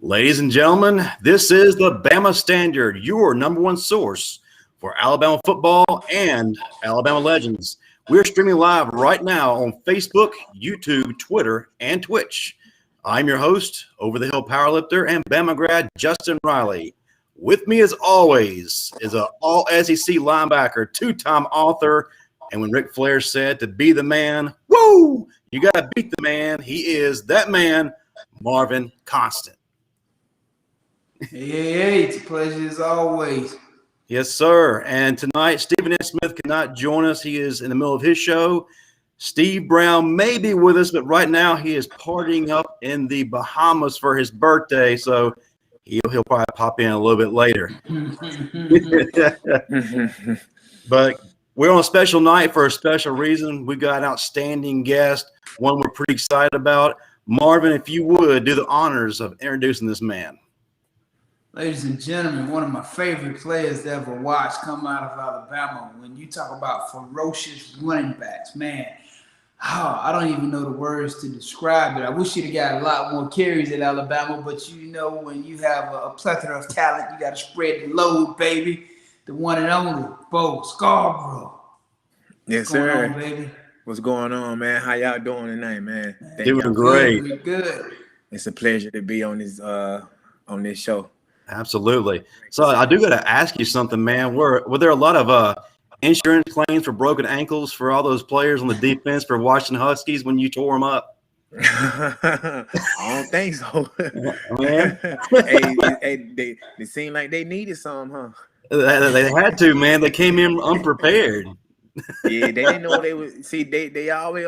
Ladies and gentlemen, this is the Bama Standard, your number one source for Alabama football and Alabama legends. We're streaming live right now on Facebook, YouTube, Twitter, and Twitch. I'm your host, over-the-hill powerlifter and Bama grad Justin Riley. With me, as always, is an all-SEC linebacker, two-time author, and when Ric Flair said to be the man, woo, you got to beat the man. He is that man, Marvin Constant. Hey, it's a pleasure as always. Yes, sir. And tonight, Stephen S. Smith cannot join us. He is in the middle of his show. Steve Brown may be with us, but right now he is partying up in the Bahamas for his birthday, so he'll probably pop in a little bit later. But we're on a special night for a special reason. We've got an outstanding guest, one we're pretty excited about. Marvin, if you would, do the honors of introducing this man. Ladies and gentlemen, one of my favorite players to ever watch come out of Alabama. When you talk about ferocious running backs, man, I don't even know the words to describe it. I wish you'd have got a lot more carries at Alabama, but you know when you have a plethora of talent, you got to spread the load, baby. The one and only Bo Scarbrough. Yes, sir. On, baby? What's going on, man? How y'all doing tonight, man? Doing great. We're good. It's a pleasure to be on this show. Absolutely. So I do got to ask you something, man. Were there a lot of insurance claims for broken ankles for all those players on the defense for Washington Huskies when you tore them up? I don't think so. Man. They seem like they needed some, huh? They had to, man. They came in unprepared. Yeah, they didn't know they would. See, they always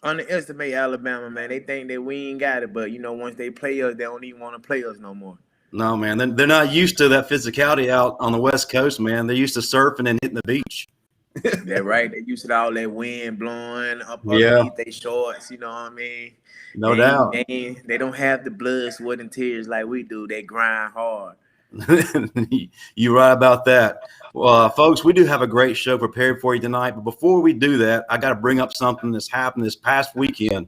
underestimate Alabama, man. They think that we ain't got it, but once they play us, they don't even want to play us no more. No, man. They're not used to that physicality out on the West Coast, man. They're used to surfing and hitting the beach. They're right. They used to all that wind blowing up underneath their shorts. You know what I mean? No doubt. They don't have the blood, sweat, and tears like we do. They grind hard. You're right about that. Well, folks, we do have a great show prepared for you tonight. But before we do that, I got to bring up something that's happened this past weekend.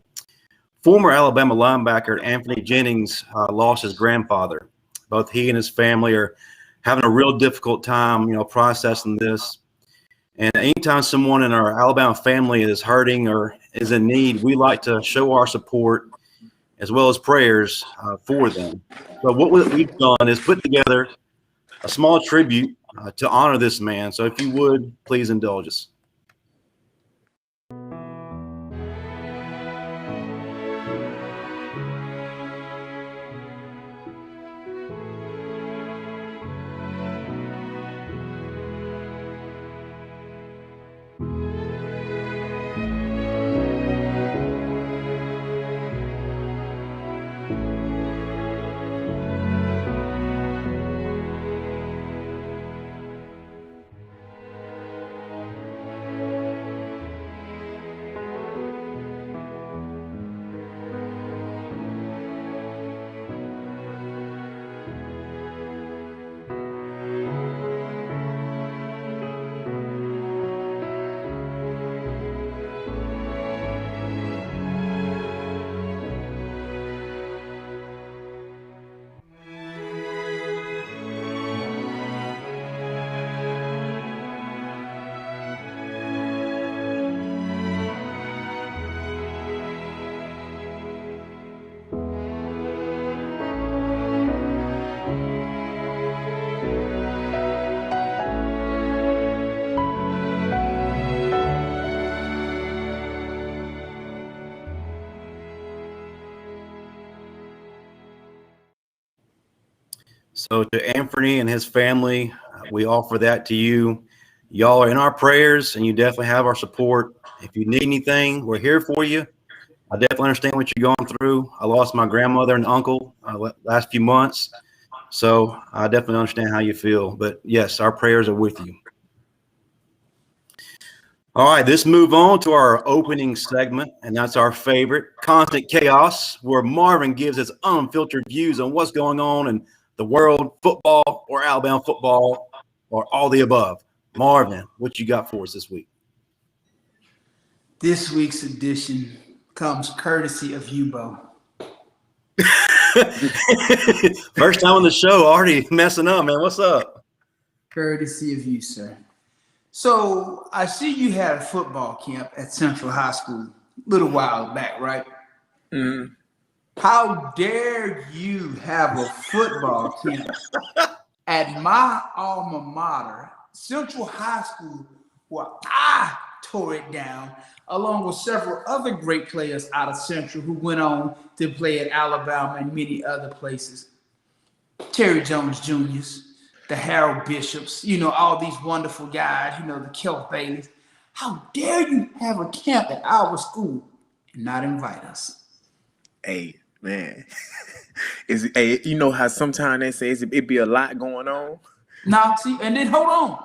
Former Alabama linebacker Anthony Jennings lost his grandfather. Both he and his family are having a real difficult time, processing this. And anytime someone in our Alabama family is hurting or is in need, we like to show our support as well as prayers for them. So what we've done is put together a small tribute to honor this man. So if you would, please indulge us. So to Anthony and his family, we offer that to you. Y'all are in our prayers, and you definitely have our support. If you need anything, we're here for you. I definitely understand what you're going through. I lost my grandmother and uncle last few months, so I definitely understand how you feel. But, yes, our prayers are with you. All right, let's move on to our opening segment, and that's our favorite, Constant Chaos, where Marvin gives his unfiltered views on what's going on in the world, football, or Alabama football, or all the above. Marvin, what you got for us this week? This week's edition comes courtesy of you, Bo. First time on the show, already messing up, man. What's up? Courtesy of you, sir. So I see you had a football camp at Central High School a little while back, right? Mm-hmm. How dare you have a football camp at my alma mater, Central High School, where I tore it down, along with several other great players out of Central who went on to play at Alabama and many other places. Terry Jones Jr.'s, the Harold Bishops, all these wonderful guys, the Kelf Baileys. How dare you have a camp at our school and not invite us? Hey, man. Hey, you know how sometimes they say it be a lot going on? Now, see, and then hold on.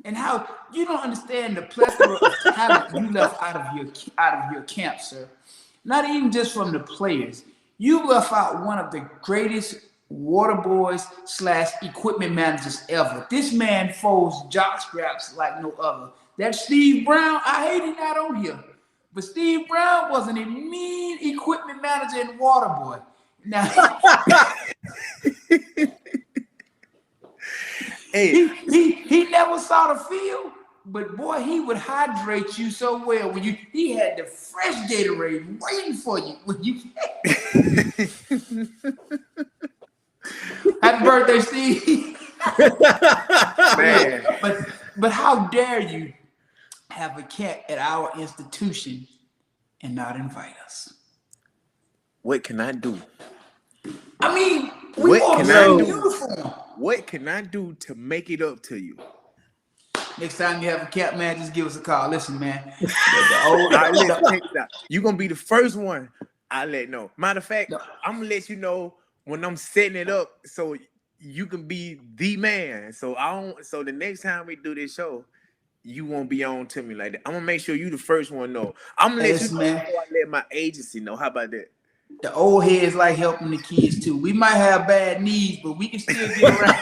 And how you don't understand the plethora of talent you left out of your camp, sir. Not even just from the players. You left out one of the greatest water boys / equipment managers ever. This man folds jock scraps like no other. That Steve Brown, I hate him not on here. But Steve Brown wasn't a mean equipment manager and water boy. Now, hey, he never saw the field, but boy, he would hydrate you so well when he had the fresh Gatorade waiting for you when you. Happy birthday, Steve. man. But how dare you have a camp at our institution and not invite us? What can I do? I mean, we What all can wear I do? uniform. What can I do to make it up to you? Next time you have a camp, man, just give us a call. Listen, man. You're going to be the first one I let know. Matter of fact, No. I'm going to let you know when I'm setting it up so you can be the man. So the next time we do this show, you won't be on to me like that. I'm going to make sure you the first one know. I'm going to let you know before I let my agency know. How about that? The old heads like helping the kids too. We might have bad knees, but we can still get around.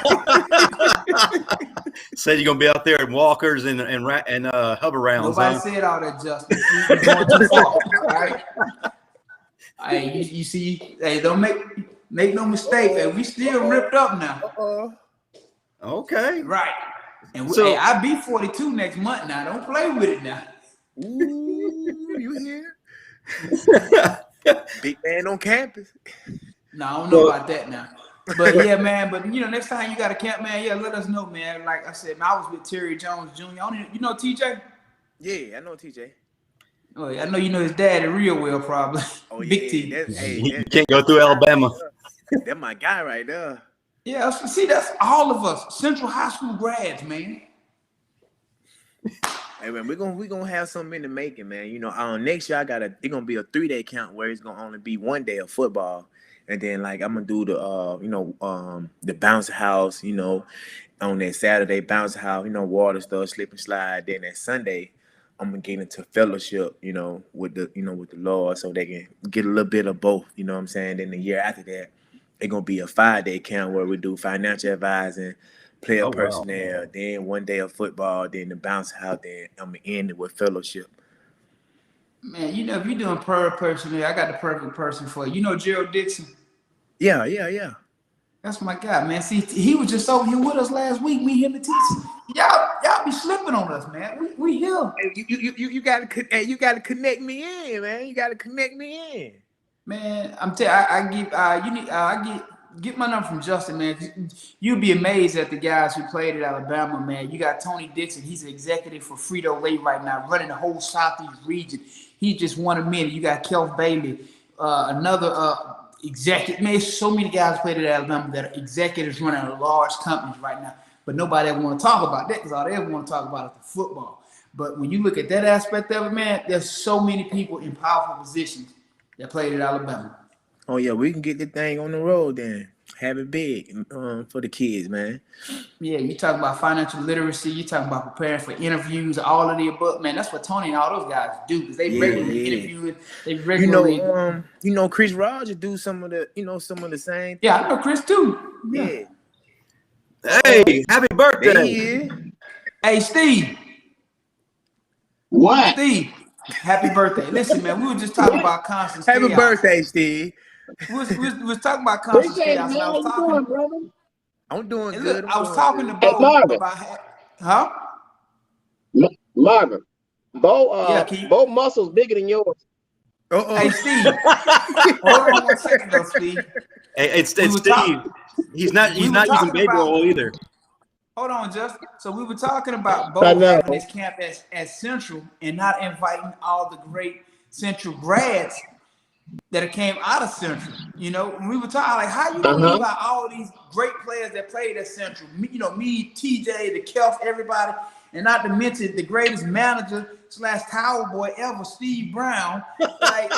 Said you're gonna be out there in walkers and hover rounds. Nobody said all that, Justin. You're going too far. All right. Hey, you see, hey, don't make no mistake. Hey, we still ripped up now. Okay. Right. And So, I'll be 42 next month now. Don't play with it now. Ooh, you hear? Big man on campus. No, I don't know about that now. But yeah, man. But next time you got a camp, man, yeah, let us know, man. Like I said, man, I was with Terry Jones Jr. You know TJ? Yeah, I know TJ. Oh, yeah, I know you know his daddy real well, probably. Oh, Big yeah. T. you can't go through Alabama. That's my guy right there. Yeah, see, that's all of us, Central High School grads, man. Hey man, we're gonna have something in the making, man. Next year it's gonna be a 3-day camp where it's gonna only be 1 day of football, and then like I'm gonna do the bounce house, on that Saturday bounce house, water stuff, slip and slide. Then that Sunday, I'm gonna get into fellowship, with the Lord, so they can get a little bit of both. You know what I'm saying? Then the year after that, it's gonna be a 5-day camp where we do financial advising, player personnel, then 1 day of football, then the bounce house, then I'm gonna end it with fellowship. Man, if you're doing personnel, I got the perfect person for you. You know Gerald Dixon? Yeah. That's my guy, man. See, he was just over here with us last week. Me, him, and T. Y'all be slipping on us, man. We here. Hey, you gotta connect me in, man. You gotta connect me in. Man, I'm telling you, I get my number from Justin, man. You'll be amazed at the guys who played at Alabama, man. You got Tony Dixon. He's an executive for Frito-Lay right now, running the whole Southeast region. He just won a minute. You got Kelf Bailey, another executive. Man, so many guys played at Alabama that are executives running large companies right now. But nobody ever want to talk about that because all they ever want to talk about is the football. But when you look at that aspect of it, man, there's so many people in powerful positions that played at Alabama. Oh yeah, we can get the thing on the road then. Have it big for the kids, man. Yeah, you talking about financial literacy. You talking about preparing for interviews, all of the above, man. That's what Tony and all those guys do because they regularly interview. They regularly, Chris Rogers do some of the same. Yeah, I know Chris too. Yeah. Hey, happy birthday! Hey, Steve. What? Steve, happy birthday. Listen, man, we were just talking about constant. Happy birthday, Steve. We was talking about conference Appreciate it, chaos. man. And I How was you talking. doing, brother? I'm doing And good. look, I was doing talking good. to Hey, Bo Marvin. about, huh? Marvin. Yeah, can you? Bo muscles bigger than yours. Hey, Steve. Hold on 1 second, though, Steve. Hey, it's We were Steve. He's not we were using talking baby about. oil either. Hold on, Justin. So we were talking about I Bo know. having his camp at Central and not inviting all the great Central grads that came out of Central. You know, and we were talking like, how you gonna leave out all these great players that played at Central? Me, TJ, the Kelf, everybody, and not to mention the greatest manager / towel boy ever, Steve Brown. Like,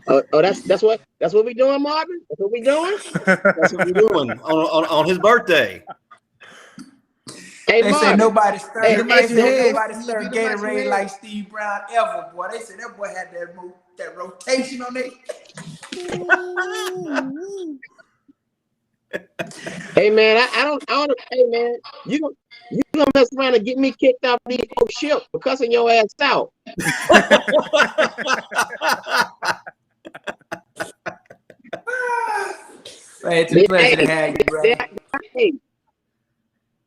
That's what we doing, Marvin. That's what we doing. That's what we're doing on his birthday. Hey, they Marvin. say nobody stirred Get Gatorade like Steve Brown ever, boy. They said that boy had that rotation on it. Hey man, I don't. Hey man, you gonna mess around and get me kicked off the ship for cussing your ass out. Hey, it's a pleasure to have you, brother.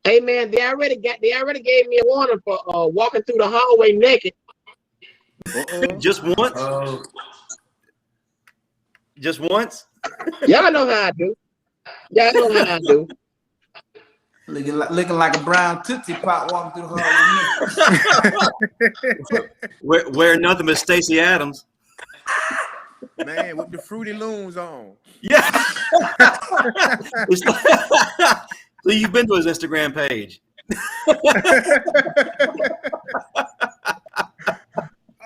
Hey man, they already gave me a warning for walking through the hallway naked. Just once. Oh. Just once. Y'all know how I do. Y'all know how I do. Looking like a brown Tootsie Pop walking through the hallway. Wearing nothing but Stacey Adams. Man, with the Fruity Looms on. Yeah. So you've been to his Instagram page.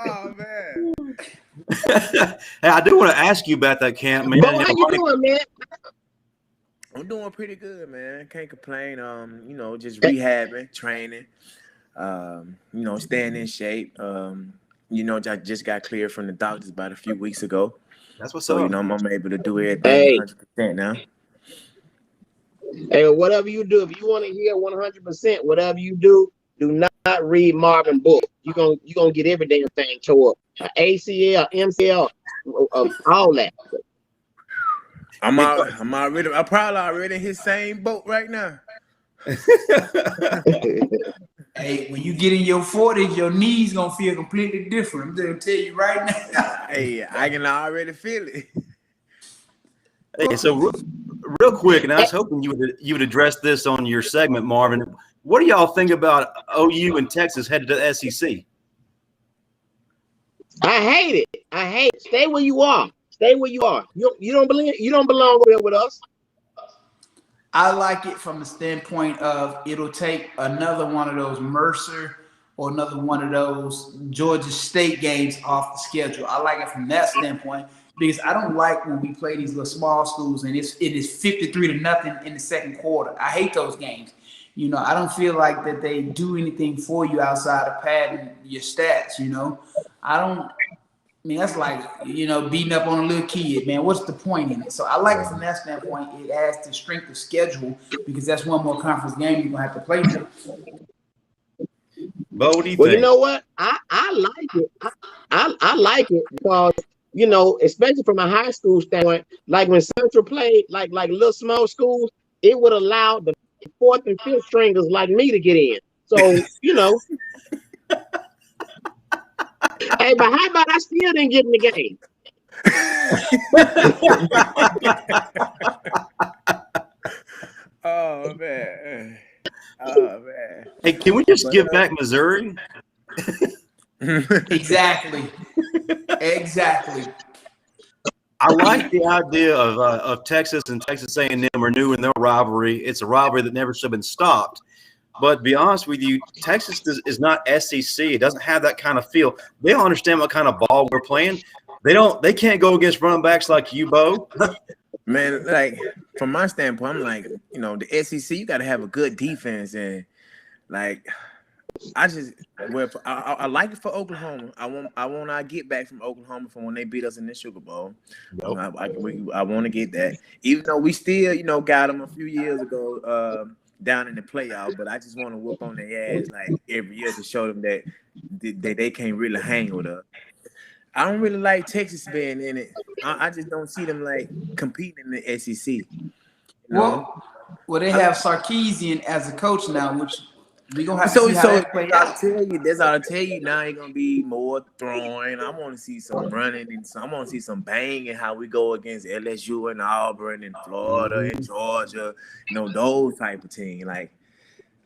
Oh man. Hey, I do want to ask you about that camp, man. Bo, how you doing, man? I'm doing pretty good, man. Can't complain. Just rehabbing, training, staying in shape. I just got cleared from the doctors about a few weeks ago. That's what's So, up. I'm able to do everything 100% now. Hey, whatever you do, if you want to hear 100%, whatever you do not read Marvin book. You gonna get every damn thing tore up. ACL, MCL, all that. I'm probably already in his same boat right now. Hey, when you get in your 40s, your knees gonna feel completely different. I'm gonna tell you right now. Hey, I can already feel it. Hey, so real quick, and I was hoping you would address this on your segment, Marvin. What do y'all think about OU and Texas headed to the SEC? I hate it. Stay where you are. Stay where you are. You don't belong over there with us. I like it from the standpoint of it'll take another one of those Mercer or another one of those Georgia State games off the schedule. I like it from that standpoint because I don't like when we play these little small schools and it is 53-0 in the second quarter. I hate those games. I don't feel like that they do anything for you outside of padding your stats. That's like, beating up on a little kid, man. What's the point in it? So I like it from that standpoint. It adds to strength of schedule because that's one more conference game you're going to have to play now. Bo, what do you Well, think? you know what? I like it. I like it because, especially from a high school standpoint, like when Central played like little small schools, it would allow the 4th and 5th stringers like me to get in. So, Hey, but how about I still didn't get in the game? Oh man. Hey, can we just give back Missouri? Exactly. I like the idea of Texas and Texas A&M renewing their rivalry. It's a rivalry that never should have been stopped. But to be honest with you, Texas is not SEC. It doesn't have that kind of feel. They don't understand what kind of ball we're playing. They can't go against running backs like you, Bo. Man, like from my standpoint, I'm like, the SEC, you got to have a good defense, and like, I like it for Oklahoma. I want to get back from Oklahoma from when they beat us in the Sugar Bowl. Nope. I want to get that, even though we still, got them a few years ago down in the playoff. But I just want to whoop on their ass like every year to show them that they can't really hang with us. I don't really like Texas being in it. I just don't see them like competing in the SEC. You know? Well, they have Sarkisian as a coach now, which we gonna have to see how that plays out. That's all I tell you. Now it's gonna be more throwing. I want to see some running and I want to see some banging. How we go against LSU and Auburn and Florida and Georgia. You know, those type of teams. Like,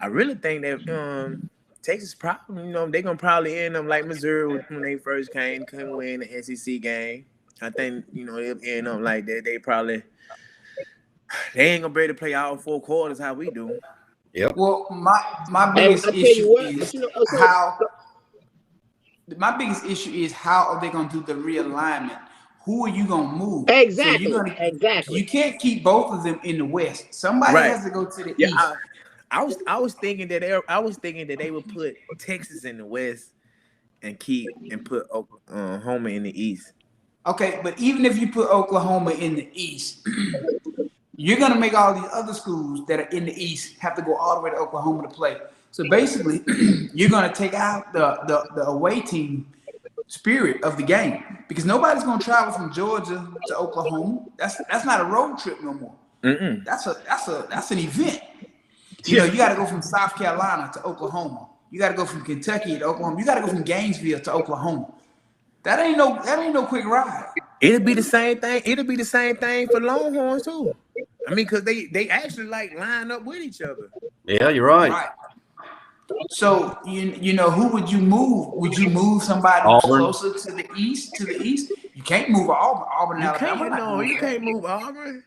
I really think that Texas probably, they're gonna probably end up like Missouri when they first couldn't win the SEC game. I think they'll end up like that. They ain't gonna be able to play all 4 quarters how we do. Yep. Well, my biggest issue is how are they gonna do the realignment? Who are you gonna move? Exactly. So exactly. You can't keep both of them in the West. Somebody has to go to the East. I was thinking that they would put Texas in the West and put Oklahoma in the East. Okay, but even if you put Oklahoma in the East, you're gonna make all these other schools that are in the East have to go all the way to Oklahoma to play. So basically, you're gonna take out the away team spirit of the game because nobody's gonna travel from Georgia to Oklahoma. That's not a road trip no more. That's an event. You got to go from South Carolina to Oklahoma. You got to go from Kentucky to Oklahoma. You got to go from Gainesville to Oklahoma. That ain't no quick ride. It'll be the same thing. It'll be the same thing for Longhorns too. I mean, because they actually like line up with each other. Yeah, you're right. So who would you move? Would you move somebody closer to the east? You can't move Auburn. You can't move Auburn.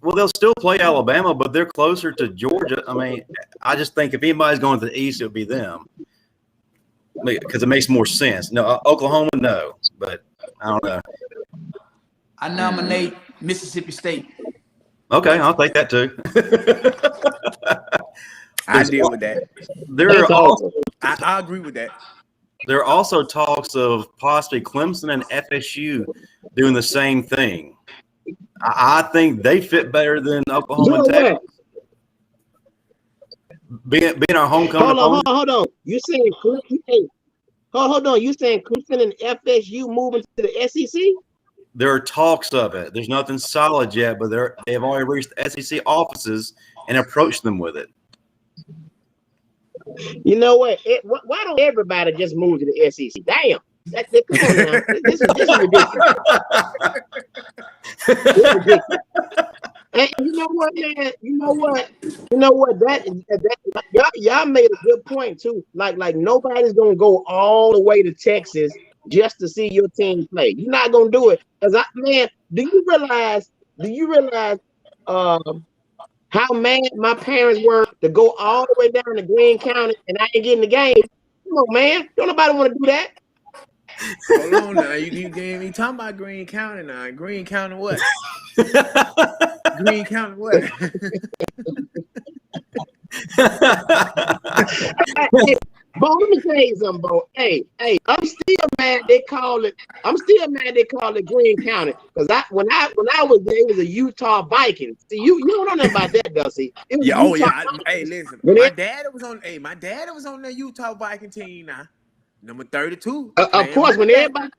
Well, they'll still play Alabama, but they're closer to Georgia. I mean, I just think if anybody's going to the East, it would be them because it makes more sense. No, Oklahoma, no, but I don't know. I nominate Mississippi State. Okay, I'll take that too. I deal with that. I agree with that. There are also talks of possibly Clemson and FSU doing the same thing. I think they fit better than Oklahoma and Texas. Being our homecoming. Hold on. You saying hold on. You saying Clemson and FSU moving to the SEC? There are talks of it. There's nothing solid yet, but they've already reached the SEC offices and approached them with it. You know what? Why don't everybody just move to the SEC? Damn. Come on now. This is ridiculous. It's ridiculous. And you know what, man? You know what? That y'all made a good point too. Like nobody's gonna go all the way to Texas just to see your team play. You're not gonna do it. Man, do you realize how mad my parents were to go all the way down to Greene County and I ain't getting the game? Come on, man. Don't nobody want to do that. Hold on now. You talking about Greene County now. Greene County what? Greene County what? Bo, let me tell you something, Bo. Hey, I'm still mad they call it Greene County. Because when I was there, it was a Utah Vikings. See, you don't know nothing about that, Dusty. Hey, listen. My dad was on the Utah Viking team now. Number 32. Of course, when everybody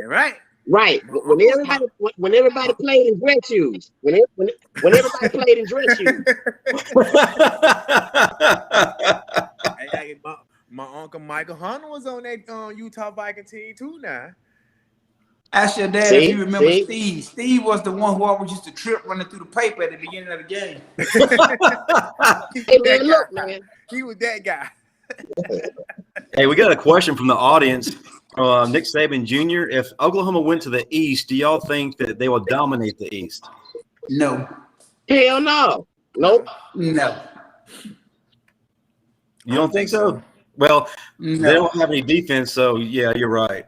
right. Right. When everybody played in dress shoes. When everybody played in dress shoes. Hey, my uncle Michael Hunter was on that Utah Viking team too now. Ask your dad if you remember Steve. Steve was the one who always used to trip running through the paper at the beginning of the game. Hey, man, look, man. He was that guy. Hey, we got a question from the audience. Nick Saban Jr., if Oklahoma went to the East, do y'all think that they will dominate the East? No. Hell no. Nope. No. You don't think so? Well, they don't have any defense, so yeah, you're right.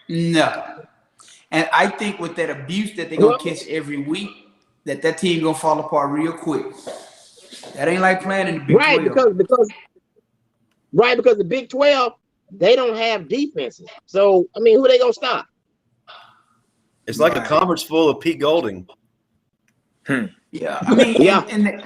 No. And I think with that abuse that they're going to catch every week, that team going to fall apart real quick. That ain't like playing in the Big 12. Because the Big 12, they don't have defenses. So, I mean, who they going to stop? It's like a conference full of Pete Golding. Yeah. I mean,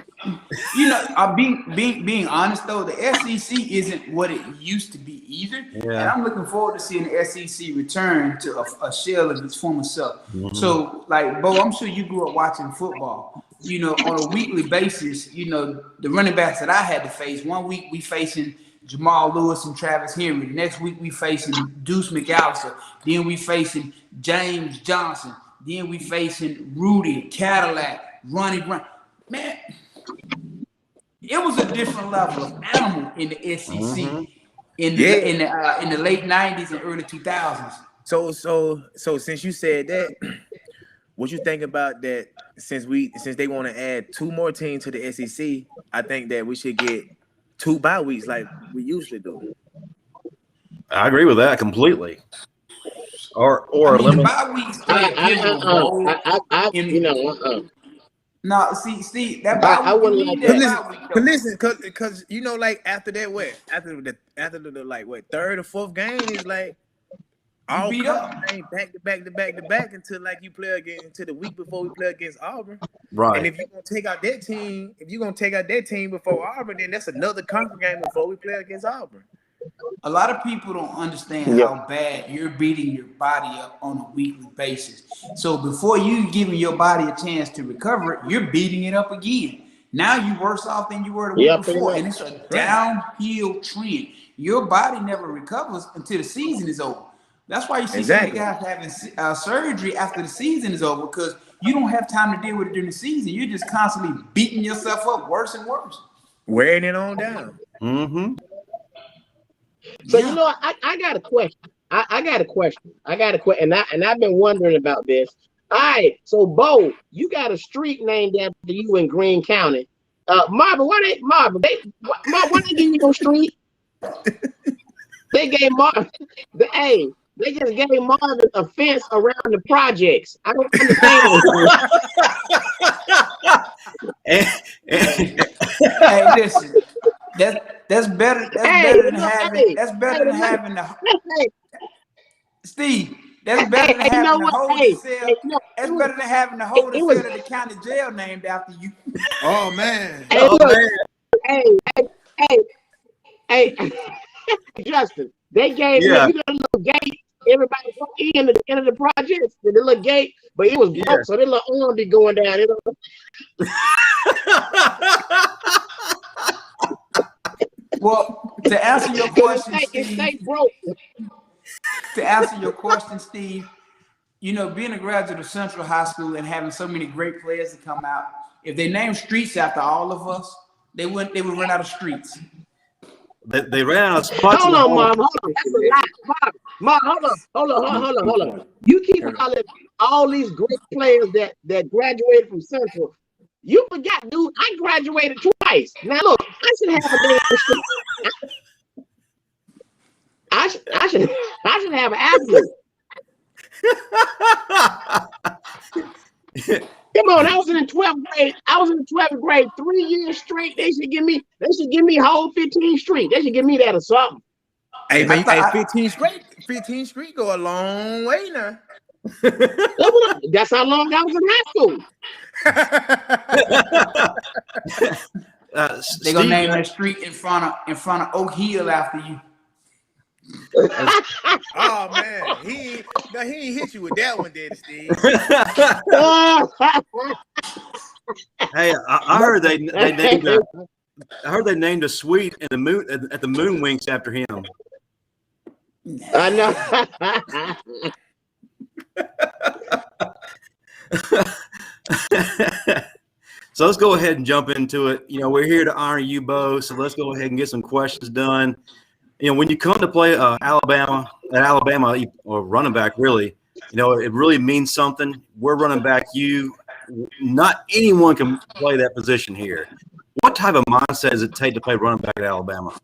Being honest though, the SEC isn't what it used to be either, and I'm looking forward to seeing the SEC return to a shell of its former self. Mm-hmm. So, like, Bo, I'm sure you grew up watching football. On a weekly basis, the running backs that I had to face. 1 week we facing Jamal Lewis and Travis Henry. The next week we facing Deuce McAllister. Then we facing James Johnson. Then we facing Rudy Cadillac, Ronnie Brown. Man, it was a different level of animal in the SEC in the late '90s and early 2000s. So since you said that, what you think about that? Since they want to add 2 more teams to the SEC, I think that we should get 2 bye weeks like we usually do. I agree with that completely. Or the bye weeks. No, see, Steve, that bye I wouldn't like that. But listen, because like after that, after the like third or fourth game is like all beat up back to back until like you play again until the week before we play against Auburn. Right. And if you're gonna take out that team, before Auburn, then that's another conference game before we play against Auburn. A lot of people don't understand how bad you're beating your body up on a weekly basis. So before you giving your body a chance to recover, you're beating it up again. Now you're worse off than you were the week before, and it's a downhill trend. Your body never recovers until the season is over. That's why you see so many guys having surgery after the season is over, because you don't have time to deal with it during the season. You're just constantly beating yourself up worse and worse. Wearing it on down. Mm-hmm. So I got a question. I got a question. And I've been wondering about this. All right, so Bo, you got a street named after you in Greene County. Marvin, why they give you no street? They gave Marvin they just gave Marvin a fence around the projects. I don't understand. Hey, listen. That's better. That's better than having the Steve. That's better than having the holding cell. That's better than having the holding cell of the county jail named after you. Oh man. Hey, Justin. They gave you got a little gate. Everybody go in at the end of the project. The little gate, but it was broke, so the little arm be going down. Well, to answer your question, Steve, being a graduate of Central High School and having so many great players to come out, if they named streets after all of us, they would run out of streets. They ran out of spots. Hold on, Mom. That's a lot. Mom, hold on. You keep calling all these great players that graduated from Central. You forgot, dude. I graduated twice. Now look, I should have a damn I should have an athlete. Come on, I was in the 12th grade. 3 years straight. They should give me whole 15 straight. They should give me that or something. Hey man, 15 straight go a long way now. That's how long I was in high school. They're gonna name that street in front of Oak Hill after you. Oh man, he ain't hit you with that one, did Steve? Hey, I heard they named a suite in the moon at the Moonwinks after him. I know. So let's go ahead and jump into it. We're here to honor you, Bo. So let's go ahead and get some questions done. When you come to play Alabama or running back, really, it really means something. We're running back. Not anyone can play that position here. What type of mindset does it take to play running back at Alabama?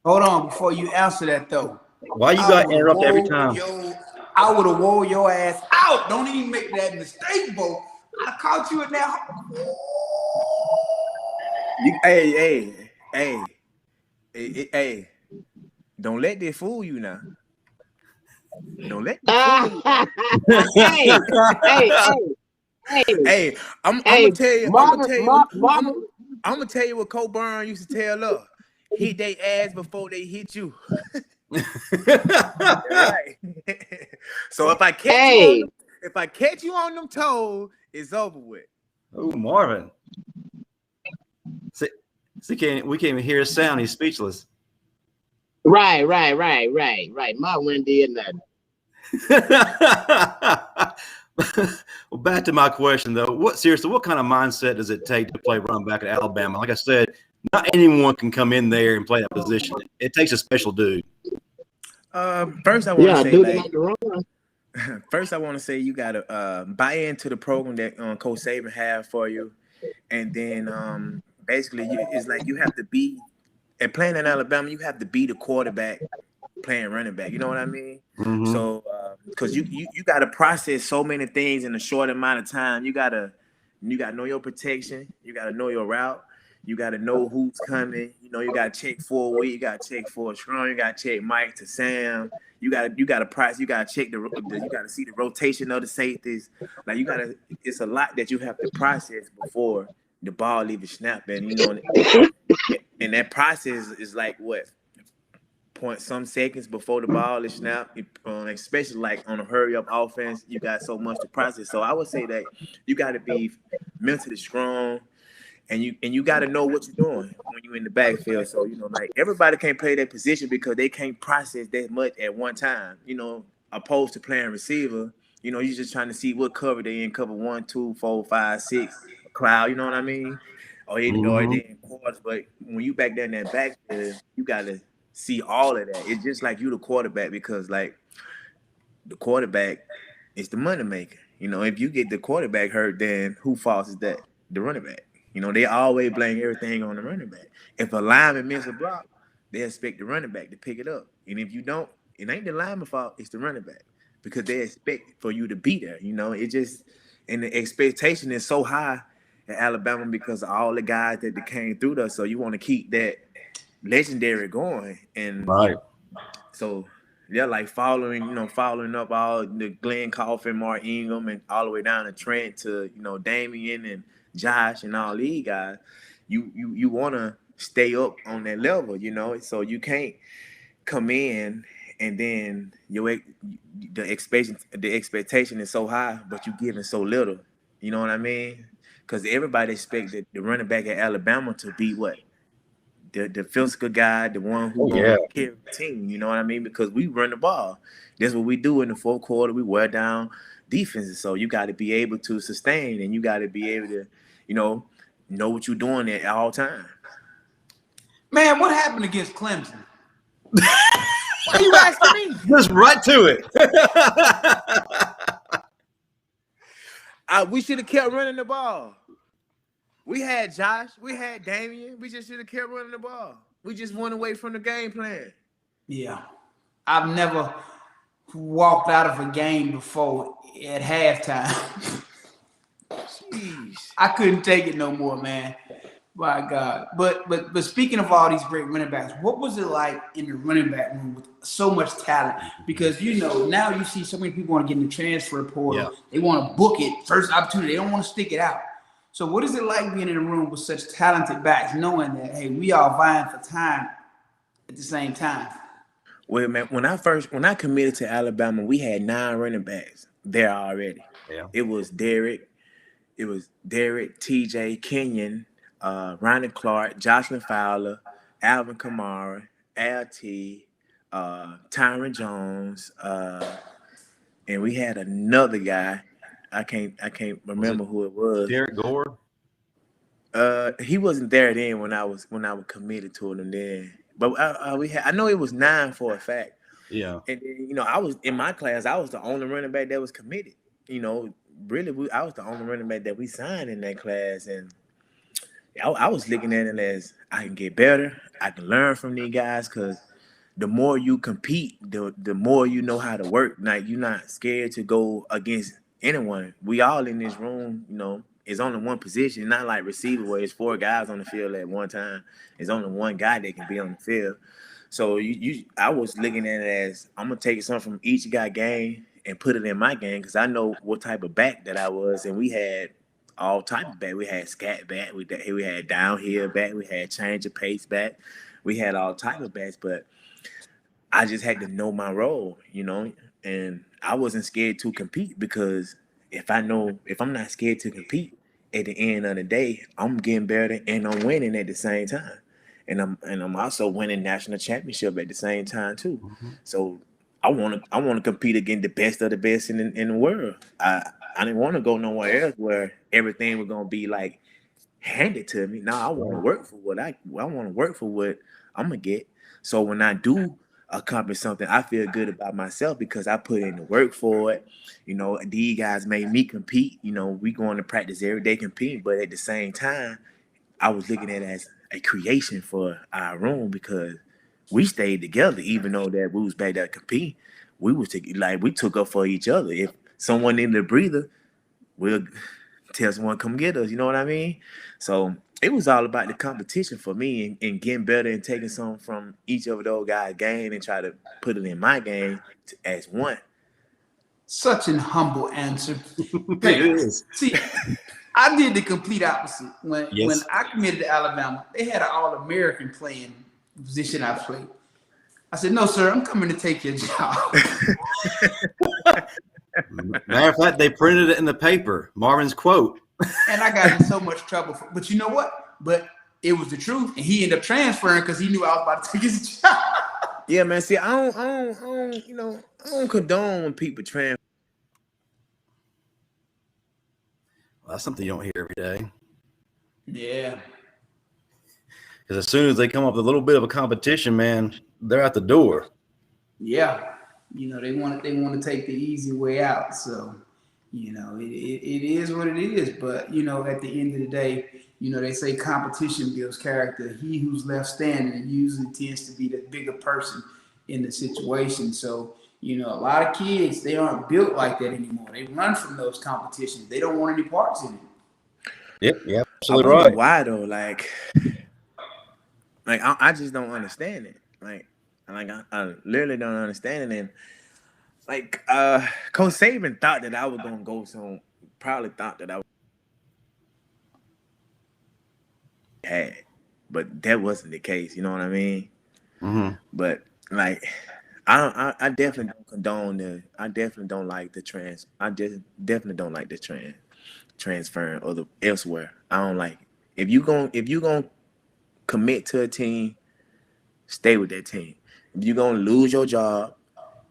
Hold on, before you answer that though. Why you got to interrupt every time? I would have wore your ass out. Don't even make that mistake, Bo. I caught you in that. Hey. Don't let that fool you now. Don't let that fool you. Hey, I'm gonna tell you. I'm gonna tell you what Coburn used to tell us: hit they ass before they hit you. Right. So if I catch you on them toes, it's over with. Oh, Marvin. See, we can't even hear his sound. He's speechless. Right. My one did nothing. Well, back to my question though. What kind of mindset does it take to play run back at Alabama? Like I said, not anyone can come in there and play that position. It takes a special dude. First I want to say, like the run. First I want to say you gotta buy into the program that Coach Saban have for you, and then basically it's like you have to be at playing in Alabama. You have to be the quarterback playing running back. You know what I mean? Mm-hmm. So because you got to process so many things in a short amount of time. You gotta know your protection. You gotta know your route. You gotta know who's coming. You know, you gotta check forward. You gotta check forward strong. You gotta check Mike to Sam. You gotta price. You gotta check you gotta see the rotation of the safeties. Like it's a lot that you have to process before the ball even snap. And you know, and that process is like what? Point some seconds before the ball is snapped, especially like on a hurry up offense, you got so much to process. So I would say that you got to be mentally strong, and you got to know what you're doing when you're in the backfield. So you know, like everybody can't play that position because they can't process that much at one time. You know, opposed to playing receiver, you know, you're just trying to see what cover they in, cover 1, 2, 4, 5, 6, cloud. You know what I mean? Or they in quarters. But when you back there in that backfield, you got to see all of that. It's just like you the quarterback, because like the quarterback is the money maker. You know, if you get the quarterback hurt, then who falls is that? The running back. You know, they always blame everything on the running back. If a lineman misses a block, they expect the running back to pick it up. And if you don't, it ain't the lineman fault, it's the running back. Because they expect for you to be there. You know, it just, and the expectation is so high at Alabama because of all the guys that came through there. So you want to keep that legendary going. And right. So they're like following up all the Glenn Coffin, Mark Ingram, and all the way down to Trent to, you know, Damian and Josh and all these guys. You want to stay up on that level, you know, so you can't come in and then the expectation is so high, but you giving so little. You know what I mean? Because everybody expected the running back at Alabama to be what? The physical guy, the one who carry the team, you know what I mean? Because we run the ball. That's what we do in the fourth quarter. We wear down defenses. So you got to be able to sustain, and you got to be able to, you know what you're doing at all times. Man, what happened against Clemson? Why are you asking me? Just right to it. We should have kept running the ball. We had Josh. We had Damian. We just should have kept running the ball. We just went away from the game plan. Yeah. I've never walked out of a game before at halftime. Jeez. I couldn't take it no more, man. My God. But speaking of all these great running backs, what was it like in the running back room with so much talent? Because, you know, now you see so many people want to get in the transfer portal. Yeah. They want to book it, first opportunity. They don't want to stick it out. So what is it like being in a room with such talented backs, knowing that, hey, we are vying for time at the same time? Well, man, when I committed to Alabama, we had 9 running backs there already. Yeah. It was Derek, TJ, Kenyon, Ronnie Clark, Jocelyn Fowler, Alvin Kamara, LT, Tyron Jones, and we had another guy. I can't remember who it was. Derek Gore? He wasn't there then when I was committed to him then. But I know it was 9 for a fact. Yeah. And you know, I was in my class, I was the only running back that was committed. You know, really, I was the only running back that we signed in that class, and I was looking at it as I can get better. I can learn from these guys, because the more you compete, the more you know how to work. Like, you're not scared to go against anyone. We all in this room, you know, it's only one position, not like receiver where it's 4 guys on the field at one time. It's only one guy that can be on the field. So I was looking at it as I'm gonna take something from each guy game and put it in my game, because I know what type of back that I was, and we had all type of back. We had scat back, we had downhill back, we had change of pace back, we had all type of backs. But I just had to know my role, and I wasn't scared to compete, because if I'm not scared to compete, at the end of the day, I'm getting better and I'm winning at the same time, and I'm also winning national championship at the same time too. Mm-hmm. So I want to compete against the best of the best in the world. I didn't want to go nowhere else where everything was gonna be like handed to me. No, I want to work for what I want to work for what I'm gonna get. So when I do accomplish something, I feel good about myself because I put in the work for it. These guys made me compete. We going to practice every day competing, but at the same time, I was looking at it as a creation for our room, because we stayed together, even though that we was back there competing. We took up for each other. If someone needed a breather, we'll tell someone come get us. You know what I mean? So it was all about the competition for me and getting better and taking something from each of those guys' game and try to put it in my game as one. Such an humble answer. It is. See, I did the complete opposite. When Yes. I committed to Alabama, they had an All-American playing position I played. I said, no, sir, I'm coming to take your job. Matter of fact, they printed it in the paper, Marvin's quote. And I got in so much trouble. But you know what? But it was the truth. And he ended up transferring because he knew I was about to take his job. Yeah, man. See, I don't condone when people transfer. Well, that's something you don't hear every day. Yeah. Because as soon as they come up with a little bit of a competition, man, they're at the door. Yeah. They want to take the easy way out. So, it is what it is. But, at the end of the day, they say competition builds character. He who's left standing usually tends to be the bigger person in the situation. So, a lot of kids, they aren't built like that anymore. They run from those competitions. They don't want any parts in it. Yep, absolutely I wonder right. why though? I just don't understand it. I literally don't understand it. And Coach Saban thought that I was gonna go some. Probably thought that I had, but that wasn't the case. You know what I mean? Mm-hmm. But I definitely don't condone the. I definitely don't like the trans. I just definitely don't like the transferring or the elsewhere. I don't like it. If you gonna commit to a team, stay with that team. If you're gonna lose your job,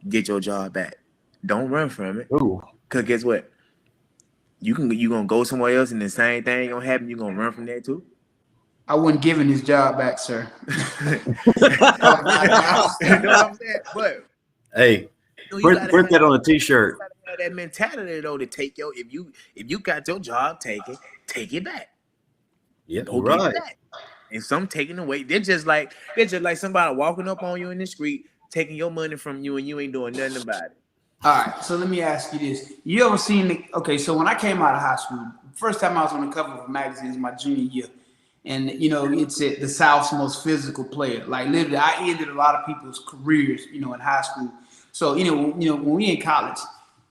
get your job back. Don't run from it. Ooh. Cause guess what? You gonna go somewhere else and the same thing gonna happen. You gonna run from that too. I wouldn't give him his job back, sir. You know what I'm saying? But Hey, print that on a T-shirt. You gotta have that mentality though to take if you got your job taken, take it back. Yeah, Go right. get it back. And some taking away. They're just like somebody walking up on you in the street, taking your money from you, and you ain't doing nothing about it. All right, so let me ask you this. You ever seen so when I came out of high school, first time I was on the cover of a magazine was my junior year. And, it said the South's most physical player. Like, literally, I ended a lot of people's careers, in high school. So, when we in college,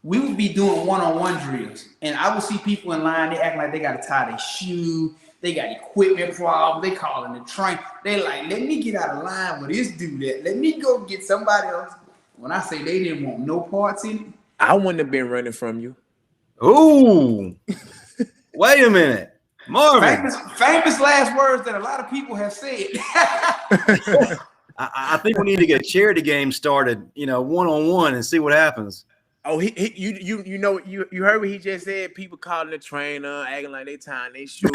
we would be doing one-on-one drills. And I would see people in line, they act like they got to tie their shoe. They got equipment problems. They calling the train. They like, let me get out of line with this dude. Let me go get somebody else. When I say they didn't want no parts in it. I wouldn't have been running from you. Ooh. Wait a minute. Marvin. Famous last words that a lot of people have said. I think we need to get a charity game started, one-on-one and see what happens. Oh, you heard what he just said? People calling the trainer, acting like they tying their shoes.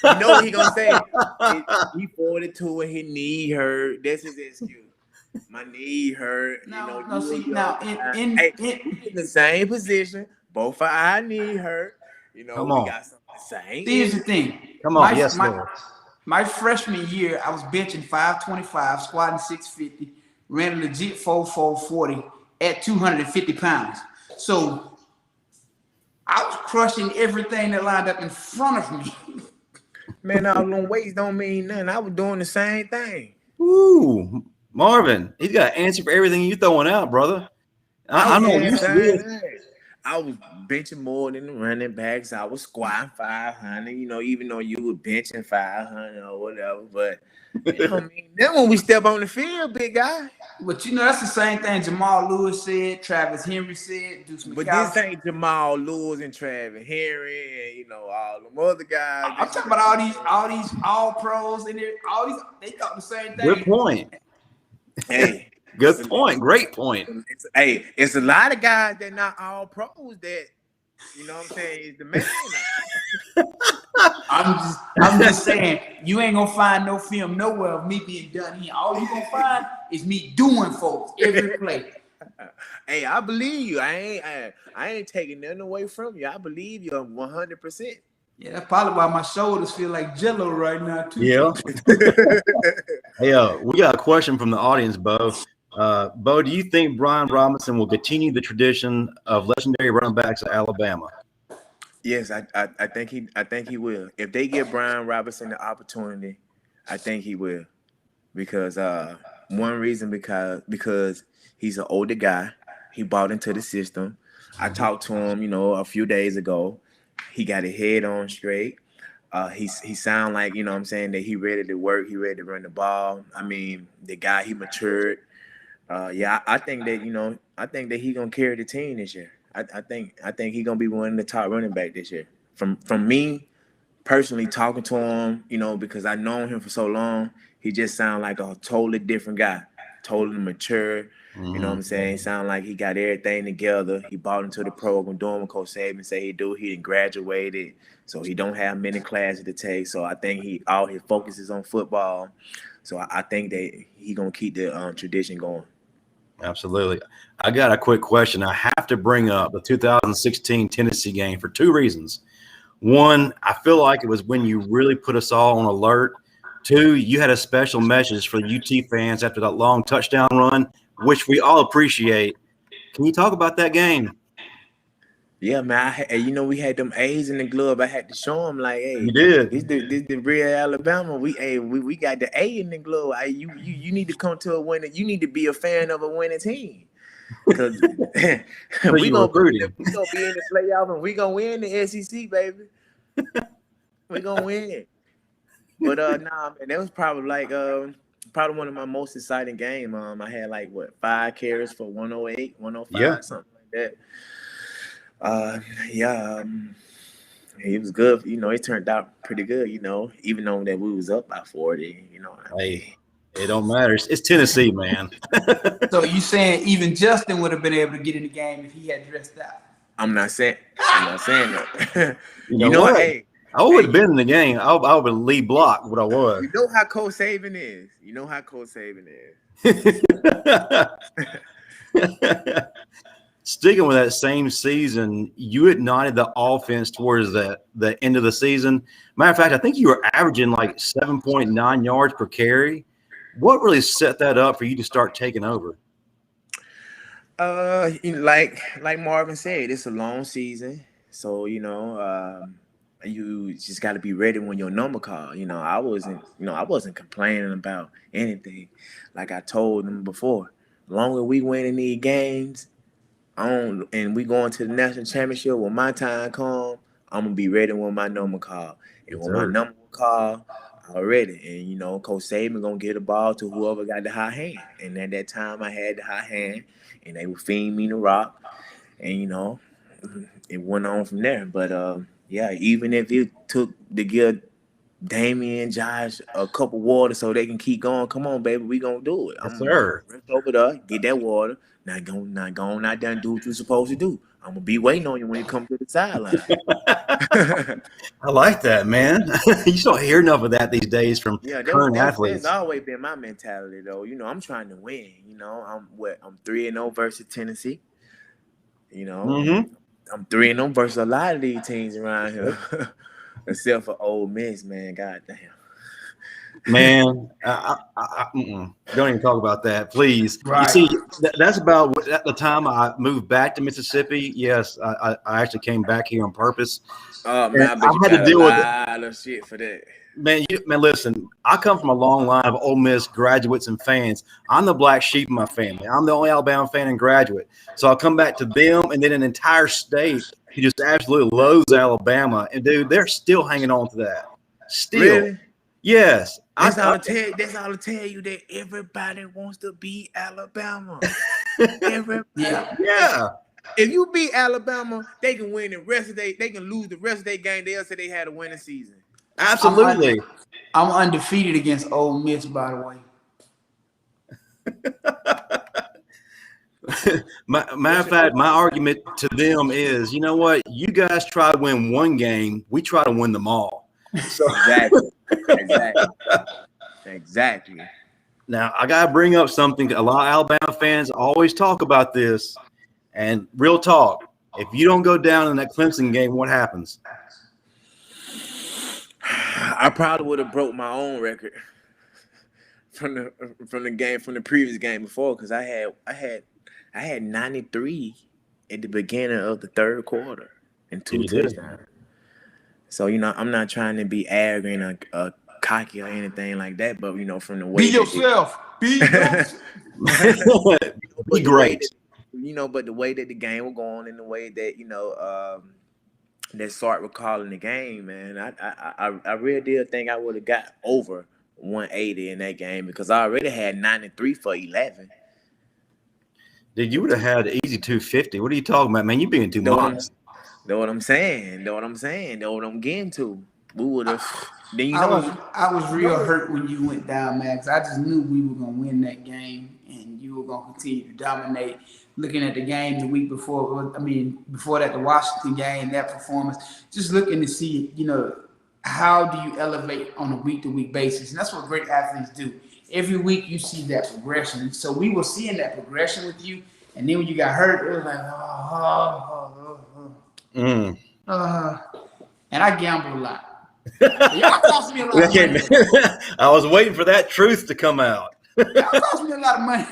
You know what he gonna say? He 42 and his knee hurt. That's his excuse. My knee hurt. In the same position, both of our knee hurt. Come on. We got something the same. Here's the thing. Come on, yes, Lord. My freshman year, I was benching 525, squatting 650, ran a legit 4.40 at 250 pounds. So I was crushing everything that lined up in front of me. Man, all them weights don't mean nothing. I was doing the same thing. Ooh, Marvin, he's got an answer for everything you throwing out, brother. I know you see it. I was benching more than the running backs. I was squatting 500, even though you were benching 500 or whatever. But then when we step on the field, big guy. But that's the same thing Jamal Lewis said, Travis Henry said, Deuce McAllister. But this ain't Jamal Lewis and Travis Henry and all them other guys. I'm talking about all these all pros and they thought the same thing. Good point. Hey. Good point. Great point. It's a lot of guys that not all pros that, you know what I'm saying, is the man. I'm just saying, you ain't gonna find no film nowhere of me being done here. All you gonna find is me doing folks every play. Hey, I believe you. I ain't taking nothing away from you. I believe you 100%. Yeah, that's probably why my shoulders feel like Jello right now too. Yeah. Hey, we got a question from the audience, Bo. Bo, do you think Brian Robinson will continue the tradition of legendary running backs at Alabama? Yes, I think he will. If they give Brian Robinson the opportunity, I think he will. Because one reason because he's an older guy. He bought into the system. I talked to him, a few days ago. He got his head on straight. He sound like, what I'm saying, that he ready to work. He ready to run the ball. I mean, the guy, he matured. I think that, I think that he gonna carry the team this year. I think he gonna be one of the top running back this year. From me personally talking to him, because I known him for so long, he just sound like a totally different guy, totally mature. You know what I'm saying? He sound like he got everything together. He bought into the program, doing what Coach Saban say he do. He done graduated, so he don't have many classes to take. So I think all his focus is on football. So I think that he gonna keep the tradition going. Absolutely. I got a quick question. I have to bring up the 2016 Tennessee game for two reasons. One, I feel like it was when you really put us all on alert. Two, you had a special message for the UT fans after that long touchdown run, which we all appreciate. Can you talk about that game? Yeah, man. We had them A's in the glove. I had to show them, like, hey, you did. This the real Alabama. We got the A in the glove. You need to come to a winning. You need to be a fan of a winning team. Because we gonna be in the playoff and we gonna win the SEC, baby. We gonna win. But man, that was probably probably one of my most exciting games. I had 5 carries for 108, 105, something like that. He was good. It turned out pretty good. Even though that we was up by 40. Hey, it don't matter. It's Tennessee, man. So you saying even Justin would have been able to get in the game if he had dressed out? I'm not saying that. you know what? Hey, I would have been in the game. I would have been lead block. What I was. You know how Coach Saban is. Sticking with that same season, you ignited the offense towards the end of the season. Matter of fact, I think you were averaging 7.9 yards per carry. What really set that up for you to start taking over? Like Marvin said, it's a long season, so you just got to be ready when your number call. I wasn't complaining about anything. Like I told them before, longer we winning these games, and we going to the national championship. When my time come, I'm gonna be ready when my number call. And when my number call, I'm ready. And Coach Saban gonna get the ball to whoever got the high hand. And at that time, I had the high hand, and they would feed me the rock. And it went on from there. But even if it took to give Damian, Josh a cup of water so they can keep going, come on, baby, we gonna do it. Yes, sir. Rest over there, get that water. Now go out there and do what you're supposed to do. I'm gonna be waiting on you when you come to the sideline. I like that, man. You don't hear enough of that these days from current athletes. That's always been my mentality, though. I'm trying to win. I'm 3-0 versus Tennessee. I'm 3-0 versus a lot of these teams around here, except for Ole Miss, man. God damn. Man, don't even talk about that, please. Right. You see, That's about at the time I moved back to Mississippi. Yes, I actually came back here on purpose. Oh And man, I bet you I had to got a deal with it. lot of shit for that. Man, listen, I come from a long line of Ole Miss graduates and fans. I'm the black sheep of my family. I'm the only Alabama fan and graduate. So I'll come back to them and then an entire state who just absolutely loathes Alabama. And, dude, they're still hanging on to that. Still. Really? Yes. That's all to tell you that everybody wants to beat Alabama. Everybody. Yeah. If you beat Alabama, they can win the rest of they can lose the rest of their game. They'll say they had a winning season. Absolutely. I'm undefeated against Ole Miss, by the way. Matter of fact, my argument to them is, you know what? You guys try to win one game, we try to win them all. So Exactly. Now I gotta bring up something. A lot of Alabama fans always talk about this, and real talk. If you don't go down in that Clemson game, what happens? I probably would have broke my own record from the previous game before, because I had 93 at the beginning of the third quarter and 2 touchdowns. So I'm not trying to be arrogant or cocky or anything like that, but from the way be yourself. Be great. But the way that the game was going and the way that that Sark was calling the game, man, I really did think I would have got over 180 in that game, because I already had 93 for 11. Dude, you would have had easy 250. What are you talking about, man? You being too modest. Know what I'm saying? Know what I'm getting to. We would have. I was real hurt when you went down, man, because I just knew we were gonna win that game and you were gonna continue to dominate. Looking at the game the week before, before that, the Washington game, that performance, just looking to see, how do you elevate on a week-to-week basis? And that's what great athletes do. Every week you see that progression. So we were seeing that progression with you, and then when you got hurt, it was like, and I gamble a lot. Y'all cost me a lot of money. I was waiting for that truth to come out. Y'all cost me a lot of money.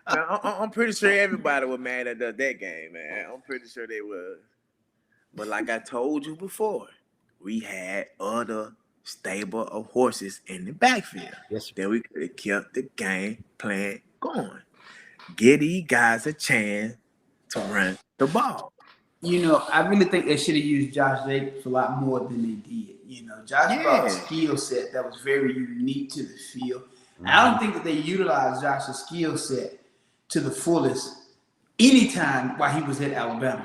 I'm pretty sure everybody was mad at that game, man. I'm pretty sure they were. But like I told you before, we had other stable of horses in the backfield. Yes, that we could have kept the game plan going. Give these guys a chance to run the ball. I really think they should have used Josh Jacobs a lot more than they did. Josh brought a skill set that was very unique to the field. Mm-hmm. I don't think that they utilized Josh's skill set to the fullest anytime while he was at Alabama.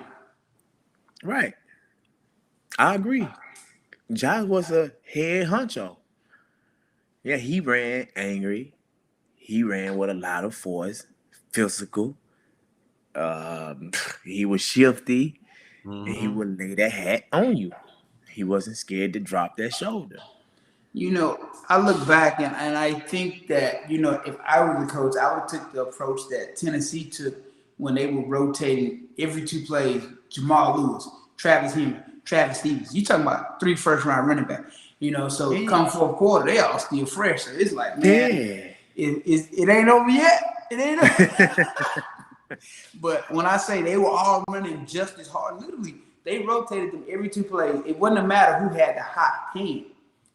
Right. I agree. Josh was a head honcho. Yeah, he ran angry. He ran with a lot of force, physical. He was shifty, and he would lay that hat on you. He wasn't scared to drop that shoulder. I look back and I think that, if I were the coach, I would have took the approach that Tennessee took when they were rotating every 2 plays, Jamal Lewis, Travis Henry, Travis Stevens. You talking about 3 first-round running back. So come fourth quarter, they all still fresh. So it's like, man, it ain't over yet. It ain't over. But when I say they were all running just as hard, literally, they rotated them every 2 plays. It wasn't a matter who had the hot hand.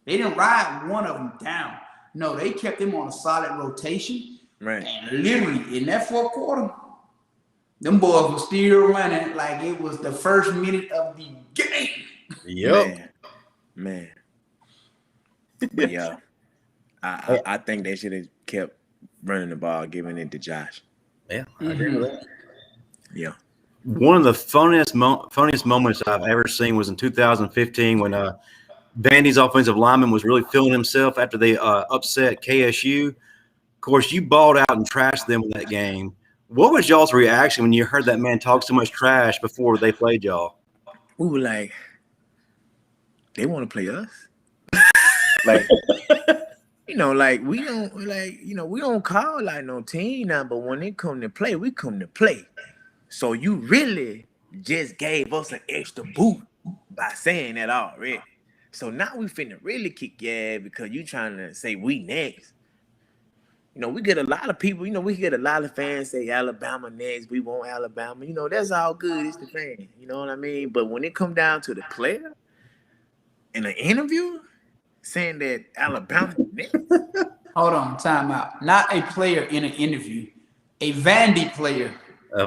They didn't ride one of them down. No, they kept them on a solid rotation. Right. And literally, in that fourth quarter, them boys were still running like it was the first minute of the game. Yep. Man. But yeah, I think they should have kept running the ball, giving it to Josh. Yeah, I agree with that. Yeah. One of the funniest moments I've ever seen was in 2015 when Vandy's offensive lineman was really feeling himself after they upset KSU. Of course, you balled out and trashed them in that game. What was y'all's reaction when you heard that man talk so much trash before they played y'all? We were like, they want to play us? Like, we don't call like no team now, but when they come to play, we come to play. So you really just gave us an extra boot by saying that already. So now we finna really kick your ass because you trying to say we next. we get a lot of people, we get a lot of fans say Alabama next, we want Alabama. That's all good. It's the fan. You know what I mean? But when it come down to the player in an interview saying that Alabama next. Hold on, time out. Not a player in an interview, a Vandy player.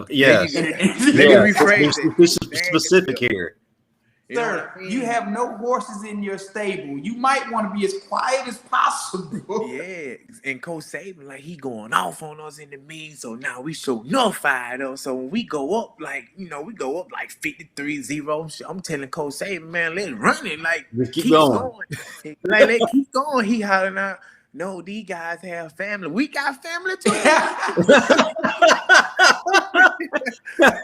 Yes. Let me Yes. rephrase it. Be specific here. Sir, you have no horses in your stable. You might want to be as quiet as possible. Yeah, and Coach Saban, like, he going off on us in the meet, so now we so fired up. So when we go up, like, we go up like 53-0. I'm telling Coach Saban, man, let's run it. Like, just keep going. Like, let's keep going. He hollering out, no, these guys have family. We got family too. Let's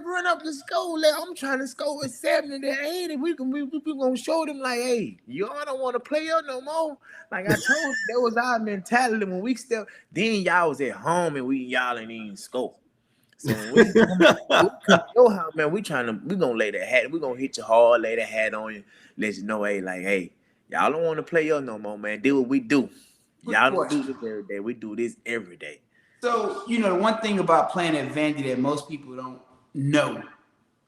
run up the score. I'm trying to score at 70 to 80. We gonna show them like, hey, y'all don't want to play up no more. Like I told you, that was our mentality when we still. Then y'all was at home and y'all ain't even score. So when we come your house, man, we gonna lay that hat. We gonna hit you hard, lay that hat on you, let you know, hey, y'all don't want to play up no more, man. Do what we do. Y'all don't do this every day. We do this every day. So, the one thing about playing at Vandy that most people don't know,